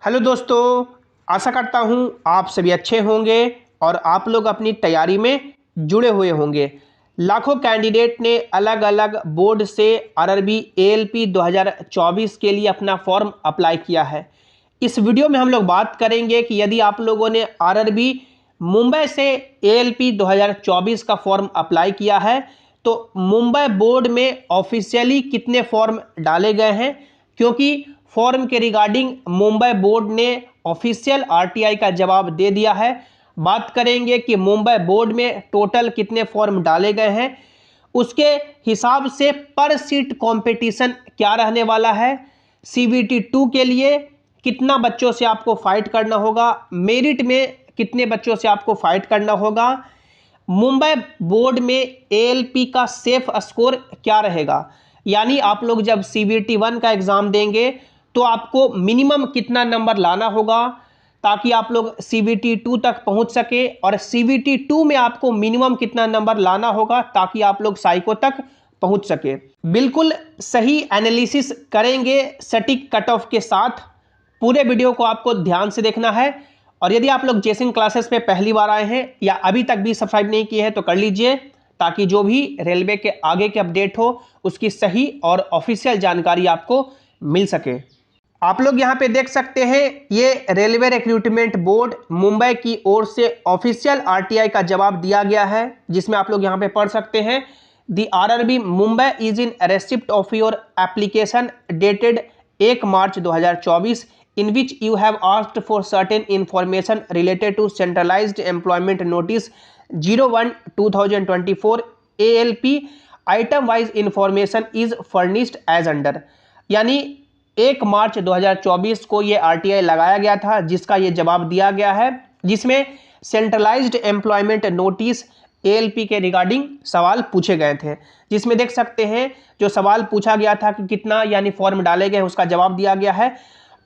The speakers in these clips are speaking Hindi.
हेलो दोस्तों, आशा करता हूँ आप सभी अच्छे होंगे और आप लोग अपनी तैयारी में जुड़े हुए होंगे। लाखों कैंडिडेट ने अलग अलग बोर्ड से आरआरबी एएलपी 2024 के लिए अपना फॉर्म अप्लाई किया है। इस वीडियो में हम लोग बात करेंगे कि यदि आप लोगों ने आरआरबी मुंबई से एएलपी 2024 का फॉर्म अप्लाई किया है तो मुंबई बोर्ड में ऑफिशियली कितने फॉर्म डाले गए हैं, क्योंकि फॉर्म के रिगार्डिंग मुंबई बोर्ड ने ऑफिशियल आरटीआई का जवाब दे दिया है। बात करेंगे कि मुंबई बोर्ड में टोटल कितने फॉर्म डाले गए हैं, उसके हिसाब से पर सीट कंपटीशन क्या रहने वाला है, सीबीटी 2 के लिए कितना बच्चों से आपको फाइट करना होगा, मेरिट में कितने बच्चों से आपको फाइट करना होगा, मुंबई बोर्ड में एएलपी का सेफ स्कोर क्या रहेगा, यानी आप लोग जब सीबीटी 1 का एग्जाम देंगे तो आपको मिनिमम कितना नंबर लाना होगा ताकि आप लोग सीबीटी 2 तक पहुंच सके, और सीबीटी 2 में आपको मिनिमम कितना नंबर लाना होगा ताकि आप लोग साइको तक पहुंच सके। बिल्कुल सही एनालिसिस करेंगे सटीक कट ऑफ के साथ। पूरे वीडियो को आपको ध्यान से देखना है, और यदि आप लोग जेसिन क्लासेस पे पहली बार आए हैं या अभी तक भी सब्सक्राइब नहीं किए हैं तो कर लीजिए, ताकि जो भी रेलवे के आगे के अपडेट हो उसकी सही और ऑफिशियल जानकारी आपको मिल सके। आप लोग यहाँ पे देख सकते हैं, ये रेलवे रिक्रूटमेंट बोर्ड मुंबई की ओर से ऑफिशियल आरटीआई का जवाब दिया गया है, जिसमें आप लोग यहाँ पे पढ़ सकते हैं, the RRB Mumbai is in receipt of your application dated 1 March 2024 in which you have asked for certain information related to centralized employment notice 01/2024 ALP item wise information is furnished as under। यानी 1 मार्च 2024 को ये आरटीआई लगाया गया था, जिसका ये जवाब दिया गया है, जिसमें सेंट्रलाइज्ड एम्प्लॉयमेंट नोटिस एएलपी के रिगार्डिंग सवाल पूछे गए थे। जिसमें देख सकते हैं जो सवाल पूछा गया था कि कितना यानी फॉर्म डाले गए, उसका जवाब दिया गया है।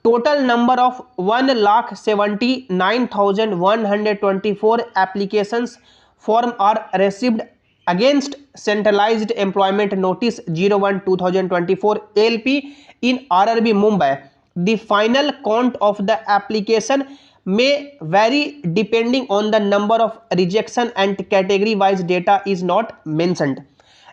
Total number of 1,79,124 applications form are received against centralised employment notice 01/2024 ALP in RRB Mumbai. The final count of the application may vary depending on the number of rejection and category wise data is not mentioned।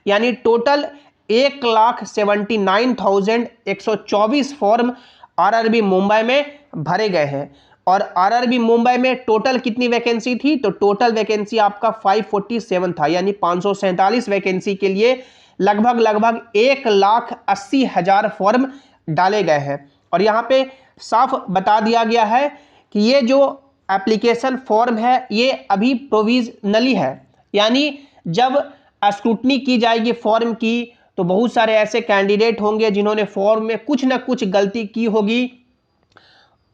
यानी टोटल 1,79,124 फॉर्म आरआरबी मुंबई में भरे गए हैं। और आरआरबी मुंबई में टोटल कितनी वैकेंसी थी, तो टोटल वैकेंसी आपका 547 था, यानी 547 वैकेंसी के लिए लगभग 1,80,000 फॉर्म डाले गए हैं। और यहाँ पे साफ बता दिया गया है कि ये जो एप्लीकेशन फॉर्म है ये अभी प्रोविजनली है, यानी जब स्क्रूटनी की जाएगी फॉर्म की तो बहुत सारे ऐसे कैंडिडेट होंगे जिन्होंने फॉर्म में कुछ ना कुछ गलती की होगी,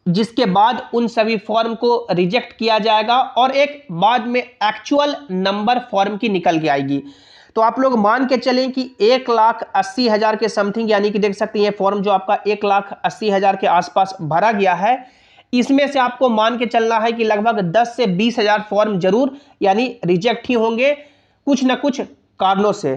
जिसके बाद उन सभी फॉर्म को रिजेक्ट किया जाएगा और एक बाद में एक्चुअल नंबर फॉर्म की निकल के आएगी। तो आप लोग मान के चलें कि 1,80,000 के समथिंग, यानी कि देख सकते हैं फॉर्म जो आपका 1,80,000 के आसपास भरा गया है, इसमें से आपको मान के चलना है कि लगभग 10 से 20,000 फॉर्म जरूर यानी रिजेक्ट ही होंगे कुछ ना कुछ कारणों से।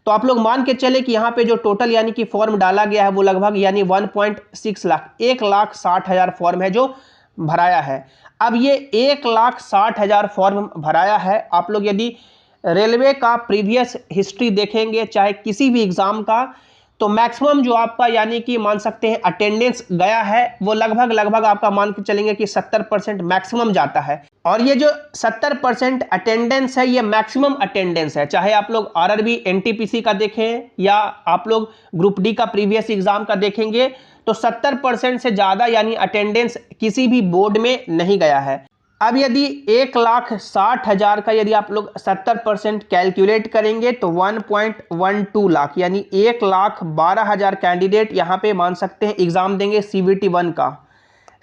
तो आप लोग मान के चले कि यहाँ पे जो टोटल यानी कि फॉर्म डाला गया है वो लगभग यानी 1.6 लाख 1,60,000 फॉर्म है जो भराया है। अब ये 1,60,000 फॉर्म भराया है, आप लोग यदि रेलवे का प्रीवियस हिस्ट्री देखेंगे चाहे किसी भी एग्जाम का, तो मैक्सिमम जो आपका यानी कि मान सकते हैं अटेंडेंस गया है वो लगभग आपका मान के चलेंगे कि 70% मैक्सिमम जाता है। और ये जो 70% अटेंडेंस है ये मैक्सिमम अटेंडेंस है, चाहे आप लोग आरआरबी एनटीपीसी का देखें या आप लोग ग्रुप डी का प्रीवियस एग्जाम का देखेंगे, तो 70% से ज़्यादा यानी अटेंडेंस किसी भी बोर्ड में नहीं गया है। अब यदि 1,60,000 का यदि आप लोग 70% कैलकुलेट करेंगे तो 1.12 लाख यानी 1,12,000 कैंडिडेट यहाँ पे मान सकते हैं एग्जाम देंगे सीबीटी 1 का।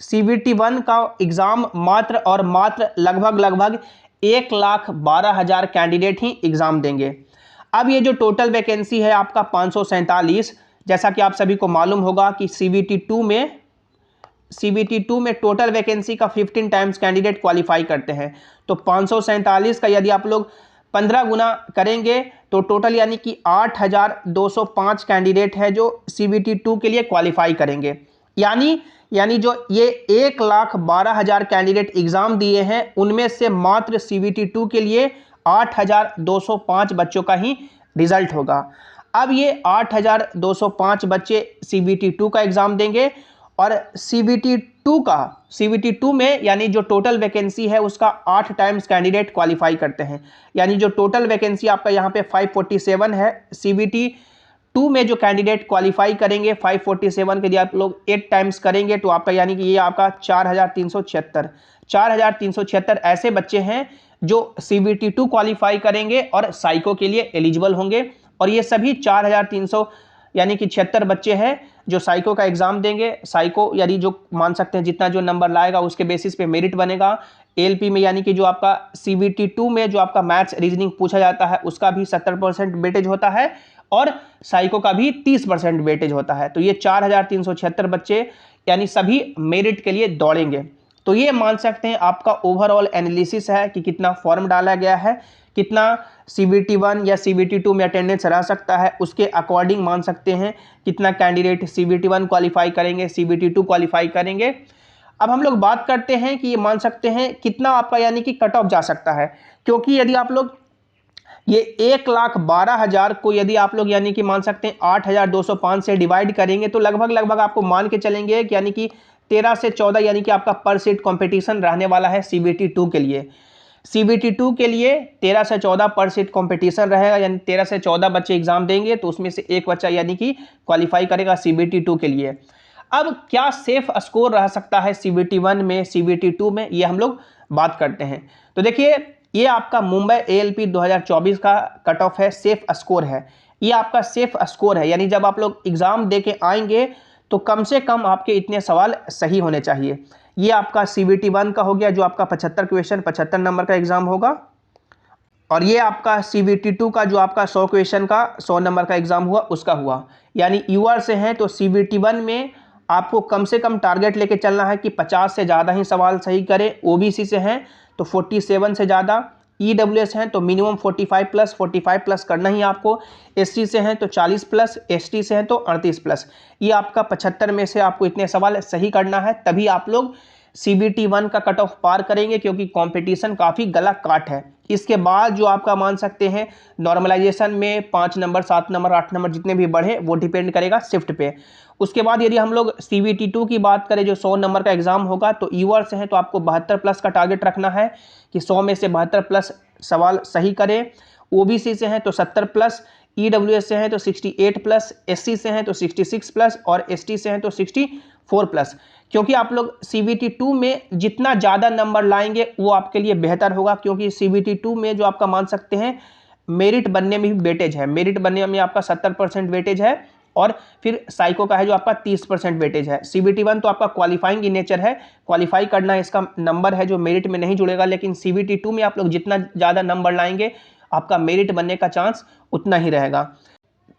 सीबीटी 1 का एग्जाम मात्र और मात्र लगभग 1,12,000 कैंडिडेट ही एग्जाम देंगे। अब ये जो टोटल वैकेंसी है आपका 547, जैसा कि आप सभी को मालूम होगा कि सीबीटी 2 में टोटल वैकेंसी का 15 टाइम्स कैंडिडेट क्वालिफाई करते हैं। तो 547 का यदि आप लोग 15 गुना करेंगे तो टोटल यानी कि 8,205 कैंडिडेट है जो सीबीटी 2 के लिए क्वालिफाई करेंगे। यानी जो ये 1,12,000 कैंडिडेट एग्जाम दिए हैं उनमें से मात्र CBT 2 के लिए 8,205 बच्चों का ही रिजल्ट होगा। अब ये 8,205 बच्चे CBT 2 का एग्जाम देंगे और CBT 2 में यानी जो टोटल वैकेंसी है उसका 8 टाइम्स कैंडिडेट क्वालिफाई करते हैं। यानी जो टोटल वैकेंसी आपका यहाँ पे 547 है, CBT 2 में जो कैंडिडेट क्वालिफाई करेंगे 547 के लिए आप लोग 8 टाइम्स करेंगे तो आपका यानी कि ये आपका 4,376 ऐसे बच्चे हैं जो CBT 2 क्वालिफाई करेंगे और साइको के लिए एलिजिबल होंगे। और ये सभी 4,300 यानी कि 76 बच्चे हैं जो साइको का एग्जाम देंगे। साइको यानी जो मान सकते हैं जितना जो नंबर लाएगा उसके बेसिस पे मेरिट बनेगा। ALP में यानी कि जो आपका CBT 2 में जो आपका मैथ्स रीजनिंग पूछा जाता है उसका भी 70% वेटेज होता है और साइको का भी 30% वेटेज होता है। तो ये 4,376 बच्चे यानी सभी मेरिट के लिए दौड़ेंगे। तो ये मान सकते हैं आपका ओवरऑल एनालिसिस है कि कितना फॉर्म डाला गया है, कितना CBT 1 या CBT 2 में अटेंडेंस रह सकता है, उसके अकॉर्डिंग मान सकते हैं कितना कैंडिडेट CBT 1 क्वालिफाई करेंगे, CBT 2 क्वालिफाई करेंगे। अब हम लोग बात करते हैं कि ये मान सकते हैं कितना आपका यानी कि कट ऑफ जा सकता है, क्योंकि यदि आप लोग ये 1,12,000 को यदि आप लोग यानी कि मान सकते हैं 8,205 से डिवाइड करेंगे तो लगभग आपको मान के चलेंगे कि यानी कि 13 से 14 यानी कि आपका पर सीट कंपटीशन रहने वाला है CBT 2 के लिए। CBT 2 के लिए 13 से 14 पर सीट कंपटीशन रहेगा, यानी 13 से 14 बच्चे एग्जाम देंगे तो उसमें से एक बच्चा यानी कि क्वालिफाई करेगा CBT 2 के लिए। अब क्या सेफ स्कोर रह सकता है CBT 1 में, CBT 2 में, ये हम लोग बात करते हैं। तो देखिए ये आपका मुंबई ALP 2024 का कट ऑफ है, सेफ स्कोर है। ये आपका सेफ स्कोर है, यानी जब आप लोग एग्जाम दे के आएंगे तो कम से कम आपके इतने सवाल सही होने चाहिए। ये आपका CBT 1 का हो गया जो आपका 75 क्वेश्चन 75 नंबर का एग्जाम होगा, और ये आपका CBT 2 का जो आपका 100 क्वेश्चन का 100 नंबर का एग्जाम हुआ उसका हुआ। यानी यूआर से हैं तो CBT 1 में आपको कम से कम टारगेट लेके चलना है कि 50 से ज़्यादा ही सवाल सही करें। OBC से हैं तो 47 से ज़्यादा, EWS हैं तो मिनिमम 45 प्लस करना ही आपको, SC से हैं तो 40+, ST से हैं तो 38+। ये आपका 75 में से आपको इतने सवाल सही करना है, तभी आप लोग CBT 1 का कट ऑफ पार करेंगे, क्योंकि कंपटीशन काफ़ी गला काट है। इसके बाद जो आपका मान सकते हैं नॉर्मलाइजेशन में 5 नंबर 7 नंबर 8 नंबर जितने भी बढ़े वो डिपेंड करेगा शिफ्ट पे। उसके बाद यदि हम लोग CBT 2 की बात करें जो 100 नंबर का एग्जाम होगा तो यूआर से है तो आपको 72+ का टारगेट रखना है कि 100 में से 72+ सवाल सही करें। OBC से हैं तो 70+, EWS से हैं तो 68+, SC से हैं तो 66+ और ST से हैं तो 64+। क्योंकि आप लोग CBT 2 में जितना ज़्यादा नंबर लाएंगे वो आपके लिए बेहतर होगा, क्योंकि CBT 2 में जो आपका मान सकते हैं मेरिट बनने में भी वेटेज है, मेरिट बनने में आपका 70% वेटेज है, और फिर साइको का है जो आपका 30% वेटेज है। CBT 1 तो आपका क्वालिफाइंग इन नेचर है, क्वालिफाई करना इसका नंबर है जो मेरिट में नहीं जुड़ेगा, लेकिन CBT 2 में आप लोग जितना ज़्यादा नंबर लाएंगे आपका मेरिट बनने का चांस उतना ही रहेगा।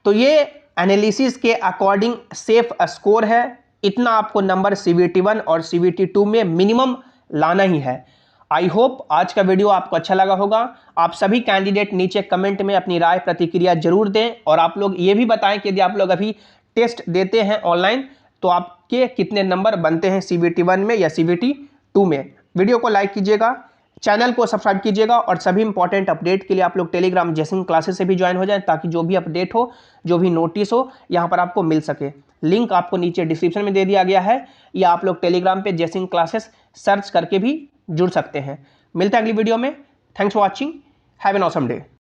तो ये एनालिसिस के अकॉर्डिंग सेफ स्कोर है, इतना आपको नंबर CBT 1 और CBT 2 में मिनिमम लाना ही है। आई होप आज का वीडियो आपको अच्छा लगा होगा। आप सभी कैंडिडेट नीचे कमेंट में अपनी राय प्रतिक्रिया जरूर दें, और आप लोग ये भी बताएं कि यदि आप लोग अभी टेस्ट देते हैं ऑनलाइन तो आपके कितने नंबर बनते हैं CBT 1 में या CBT 2 में। वीडियो को लाइक कीजिएगा, चैनल को सब्सक्राइब कीजिएगा, और सभी इंपॉर्टेंट अपडेट के लिए आप लोग टेलीग्राम जयसिंह क्लासेस से भी ज्वाइन हो जाएं, ताकि जो भी अपडेट हो, जो भी नोटिस हो, यहाँ पर आपको मिल सके। लिंक आपको नीचे डिस्क्रिप्शन में दे दिया गया है, या आप लोग टेलीग्राम पे जयसिंह क्लासेस सर्च करके भी जुड़ सकते हैं। मिलते हैं अगली वीडियो में। Thanks for watching, have an awesome day.